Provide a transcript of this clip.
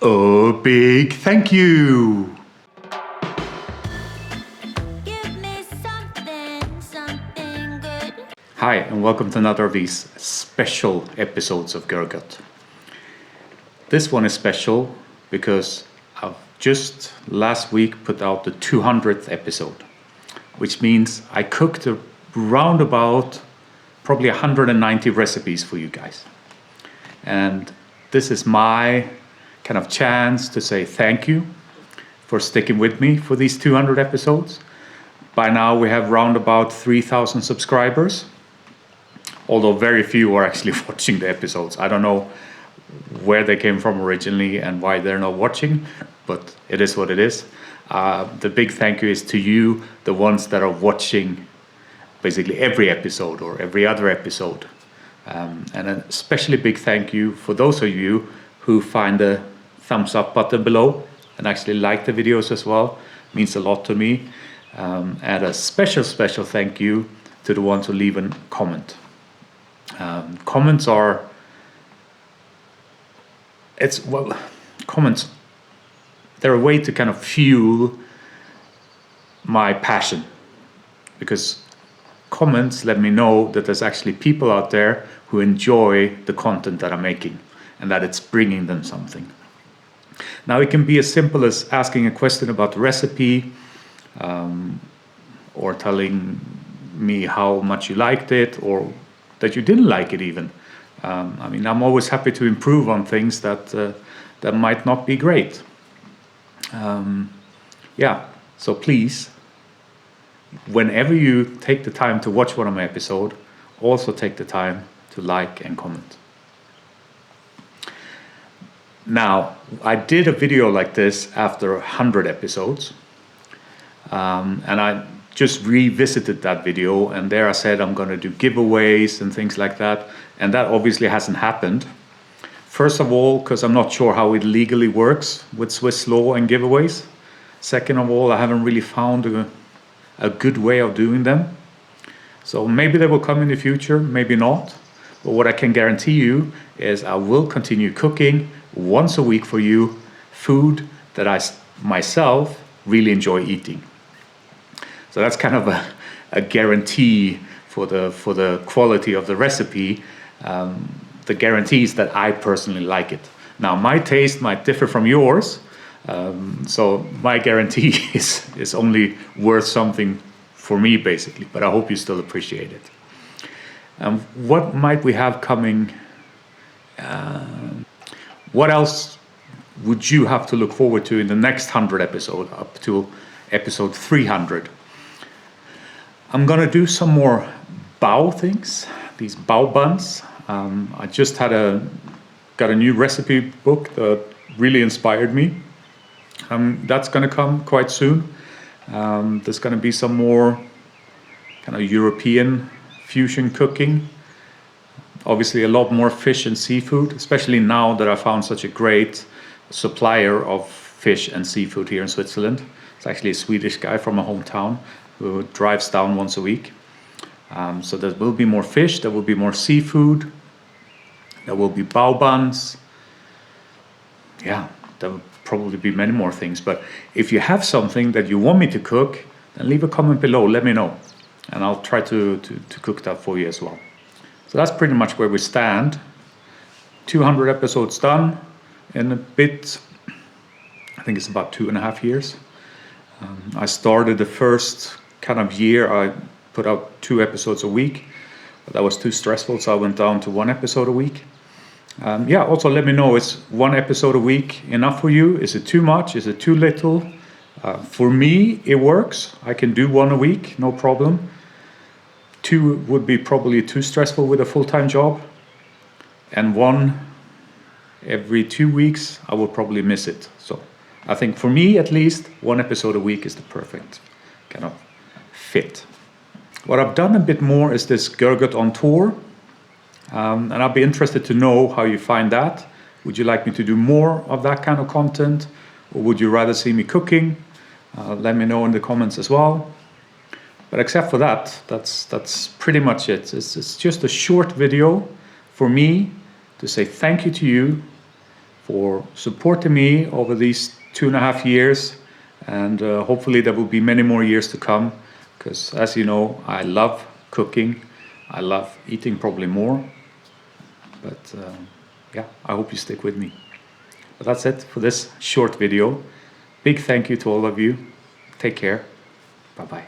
A big thank you! Give me something good. Hi, and welcome to another of these special episodes of Görgött. This one is special because I've just last week put out the 200th episode, which means I cooked around about probably 190 recipes for you guys. And this is my kind of chance to say thank you for sticking with me for these 200 episodes. By now we have round about 3,000 subscribers, although very few are actually watching the episodes. I don't know where they came from originally and why they're not watching, but it is what it is. The big thank you is to you, the ones that are watching basically every episode or every other episode. And an especially big thank you for those of you who find the thumbs up button below and actually like the videos as well. It means a lot to me. And a special thank you to the ones who leave a comment. Comments are, comments, they're a way to kind of fuel my passion, because comments let me know that there's actually people out there who enjoy the content that I'm making and that it's bringing them something. Now it can be as simple as asking a question about the recipe, or telling me how much you liked it or that you didn't like it even. I'm always happy to improve on things that might not be great. So please, whenever you take the time to watch one of my episodes, also take the time to like and comment. Now, I did a video like this after 100 episodes, and I just revisited that video, and there I said I'm going to do giveaways and things like that, and that obviously hasn't happened. First of all, because I'm not sure how it legally works with Swiss law and giveaways. Second of all, I haven't really found a good way of doing them. So maybe they will come in the future, maybe not. But what I can guarantee you is I will continue cooking once a week for you, food that I myself really enjoy eating. So that's kind of a guarantee for the quality of the recipe. The guarantee is that I personally like it. Now, my taste might differ from yours, so my guarantee is only worth something for me, basically, but I hope you still appreciate it. What might we have coming? What else would you have to look forward to in the next 100 episode, up to episode 300? I'm gonna do some more bao things, these bao buns. I just got a new recipe book that really inspired me. That's gonna come quite soon. There's gonna be some more kind of European fusion cooking. Obviously a lot more fish and seafood, especially now that I found such a great supplier of fish and seafood here in Switzerland. It's actually a Swedish guy from my hometown who drives down once a week. So there will be more fish, there will be more seafood, there will be bao buns. Yeah, there will probably be many more things. But if you have something that you want me to cook, then leave a comment below, let me know. And I'll try to cook that for you as well. So that's pretty much where we stand. 200 episodes done in a bit, I think it's about 2.5 years. I started the first kind of year, I put out 2 episodes a week, but that was too stressful, so I went down to 1 episode a week. Also let me know, is 1 episode a week enough for you? Is it too much? Is it too little? For me, it works. I can do 1 a week, no problem. 2 would be probably too stressful with a full-time job. And 1 every 2 weeks, I will probably miss it. So I think for me, at least, 1 episode a week is the perfect kind of fit. What I've done a bit more is this Görgött on tour. And I'll be interested to know how you find that. Would you like me to do more of that kind of content? Or would you rather see me cooking? Let me know in the comments as well. But except for that, that's pretty much it. It's just a short video for me to say thank you to you for supporting me over these 2.5 years, and hopefully there will be many more years to come, because as you know, I love cooking. I love eating probably more, but yeah, I hope you stick with me. But that's it for this short video. Big thank you to all of you. Take care. Bye-bye.